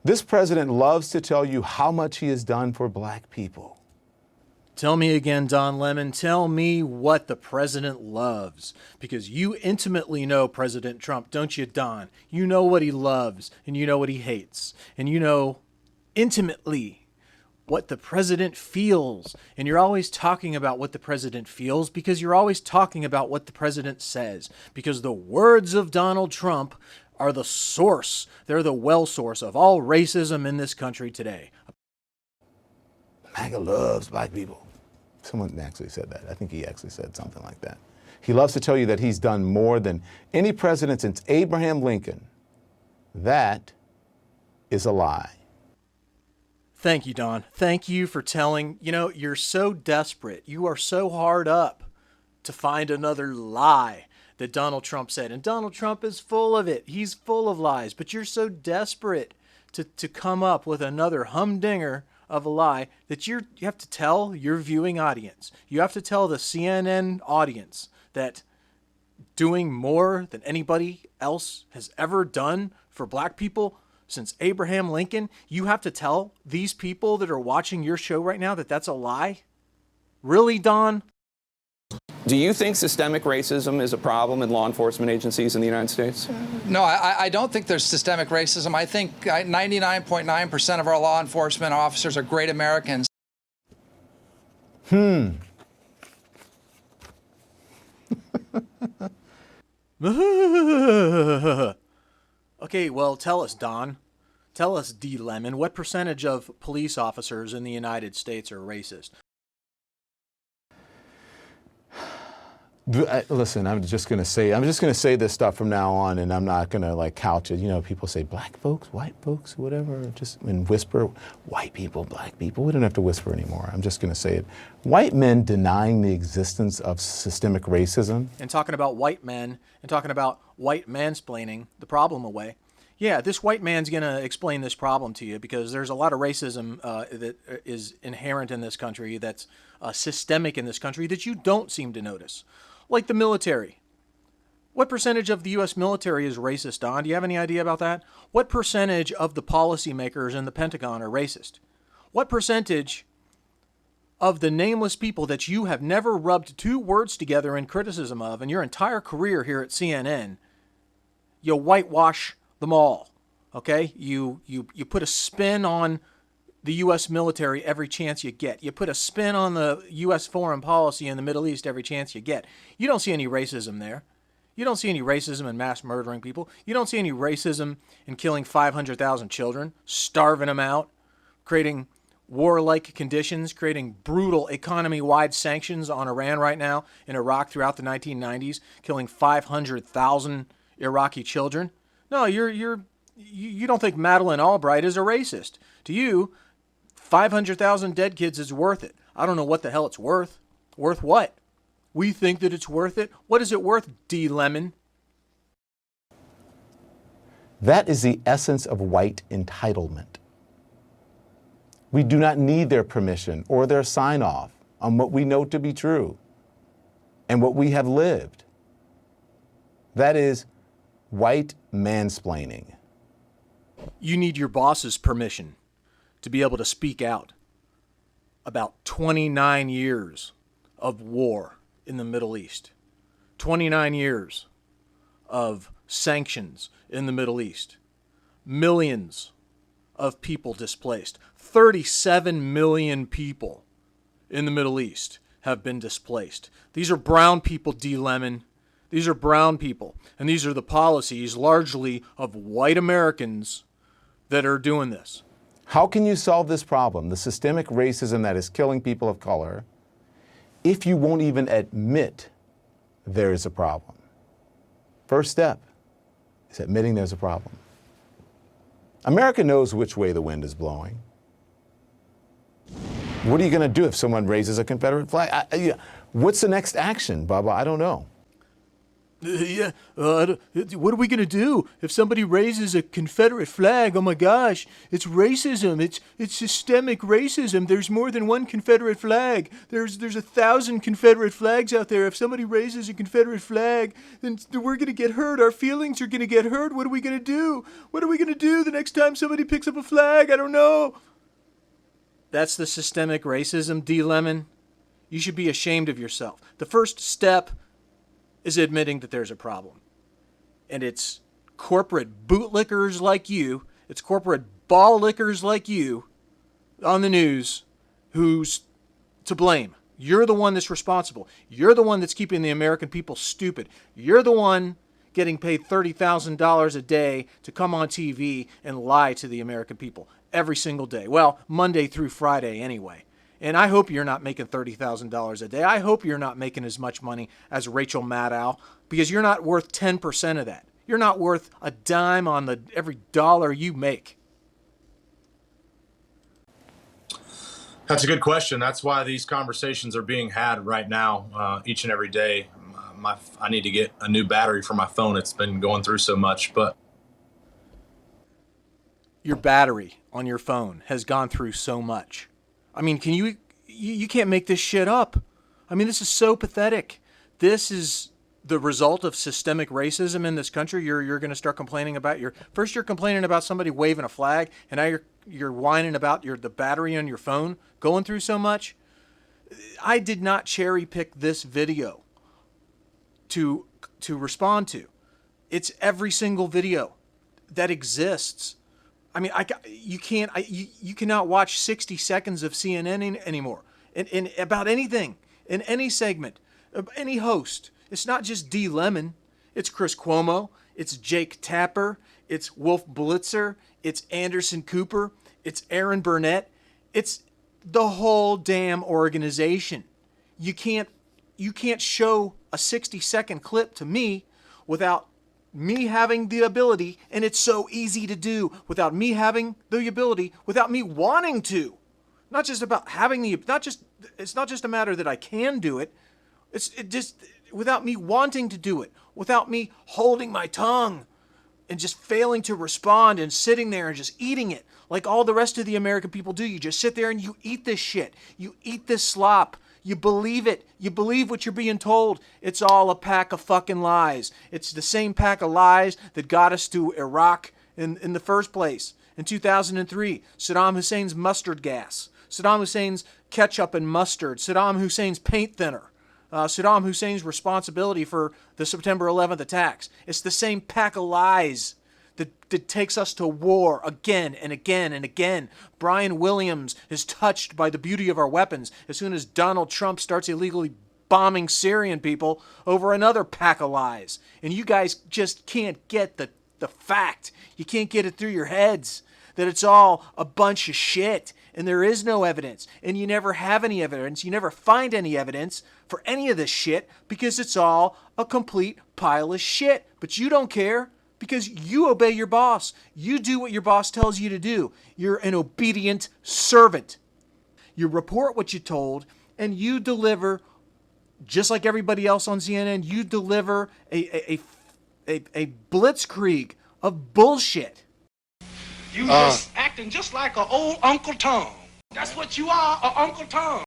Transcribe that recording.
This president loves to tell you how much he has done for black people. Tell me again, Don Lemon, tell me what the president loves. Because you intimately know President Trump, don't you, Don? You know what he loves, and you know what he hates. And you know intimately what the president feels. And you're always talking about what the president feels because you're always talking about what the president says. Because the words of Donald Trump are the source. They're the well source of all racism in this country today. MAGA loves black people. Someone actually said that. I think he actually said something like that. He loves to tell you that he's done more than any president since Abraham Lincoln. That is a lie. Thank you, Don. Thank you for telling. You know, you're so desperate. You are so hard up to find another lie that Donald Trump said. And Donald Trump is full of it. He's full of lies. But you're so desperate to come up with another humdinger of a lie that you have to tell your viewing audience. You have to tell the CNN audience that doing more than anybody else has ever done for black people since Abraham Lincoln, you have to tell these people that are watching your show right now that that's a lie? Really, Don? Do you think systemic racism is a problem in law enforcement agencies in the United States? No, I don't think there's systemic racism. I think 99.9% of our law enforcement officers are great Americans. Okay, well, tell us, Don. Tell us, D. Lemon, what percentage of police officers in the United States are racist? Listen, I'm just going to say this stuff from now on, and I'm not going to like couch it. You know, people say black folks, white folks, whatever, just and whisper, white people, black people. We don't have to whisper anymore. I'm just going to say it. White men denying the existence of systemic racism. And talking about white men and talking about white mansplaining the problem away. Yeah, this white man's going to explain this problem to you because there's a lot of racism that is inherent in this country, that's systemic in this country that you don't seem to notice. Like the military. What percentage of the U.S. military is racist, Don? Do you have any idea about that? What percentage of the policymakers in the Pentagon are racist? What percentage of the nameless people that you have never rubbed two words together in criticism of in your entire career here at CNN, you whitewash them all, okay? You put a spin on the U.S. military every chance you get. You put a spin on the U.S. foreign policy in the Middle East every chance you get. You don't see any racism there. You don't see any racism in mass murdering people. You don't see any racism in killing 500,000 children, starving them out, creating warlike conditions, creating brutal economy-wide sanctions on Iran right now, in Iraq throughout the 1990s, killing 500,000 Iraqi children. No, you don't think Madeleine Albright is a racist. To you, 500,000 dead kids is worth it. I don't know what the hell it's worth. Worth what? We think that it's worth it. What is it worth, D. Lemon? That is the essence of white entitlement. We do not need their permission or their sign-off on what we know to be true and what we have lived. That is white mansplaining. You need your boss's permission to be able to speak out about 29 years of war in the Middle East, 29 years of sanctions in the Middle East, millions of people displaced, 37 million people in the Middle East have been displaced. These are brown people, D. Lemon. These are brown people, and these are the policies largely of white Americans that are doing this. How can you solve this problem, the systemic racism that is killing people of color, if you won't even admit there is a problem? First step is admitting there's a problem. America knows which way the wind is blowing. What are you going to do if someone raises a Confederate flag? What's the next action, Bubba? I don't know. Yeah, what are we going to do if somebody raises a Confederate flag? Oh my gosh, it's racism. It's systemic racism. There's more than one Confederate flag. There's 1,000 Confederate flags out there. If somebody raises a Confederate flag, then we're going to get hurt. Our feelings are going to get hurt. What are we going to do? What are we going to do the next time somebody picks up a flag? I don't know. That's the systemic racism, D. Lemon. You should be ashamed of yourself. The first step is admitting that there's a problem. And it's corporate bootlickers like you, it's corporate ball lickers like you on the news who's to blame. You're the one that's responsible. You're the one that's keeping the American people stupid. You're the one getting paid $30,000 a day to come on TV and lie to the American people every single day. Well, Monday through Friday anyway. And I hope you're not making $30,000 a day. I hope you're not making as much money as Rachel Maddow, because you're not worth 10% of that. You're not worth a dime on every dollar you make. That's a good question. That's why these conversations are being had right now, each and every day. I need to get a new battery for my phone. It's been going through so much, but your battery on your phone has gone through so much. I mean, you can't make this shit up. I mean, this is so pathetic. This is the result of systemic racism in this country. You're going to start complaining about first you're complaining about somebody waving a flag, and now you're whining about the battery on your phone going through so much. I did not cherry pick this video to respond to. It's every single video that exists. I mean, you cannot watch 60 seconds of CNN anymore. In about anything, in any segment, any host. It's not just D. Lemon. It's Chris Cuomo. It's Jake Tapper. It's Wolf Blitzer. It's Anderson Cooper. It's Aaron Burnett. It's the whole damn organization. You can't show a 60-second clip to me without me having the ability, and it's so easy to do, without me having the ability, without me wanting to. Not just about having it's not just a matter that I can do it. It's just without me wanting to do it, without me holding my tongue and just failing to respond and sitting there and just eating it like all the rest of the American people do. You just sit there and you eat this shit. You eat this slop. You believe it. You believe what you're being told. It's all a pack of fucking lies. It's the same pack of lies that got us to Iraq in the first place. In 2003, Saddam Hussein's mustard gas. Saddam Hussein's ketchup and mustard. Saddam Hussein's paint thinner. Saddam Hussein's responsibility for the September 11th attacks. It's the same pack of lies that takes us to war again and again and again. Brian Williams is touched by the beauty of our weapons as soon as Donald Trump starts illegally bombing Syrian people over another pack of lies. And you guys just can't get the fact. You can't get it through your heads that it's all a bunch of shit and there is no evidence. And you never have any evidence. You never find any evidence for any of this shit because it's all a complete pile of shit. But you don't care. Because you obey your boss. You do what your boss tells you to do. You're an obedient servant. You report what you're told, and you deliver, just like everybody else on CNN, you deliver a blitzkrieg of bullshit. You just acting just like an old Uncle Tom. That's what you are, an Uncle Tom.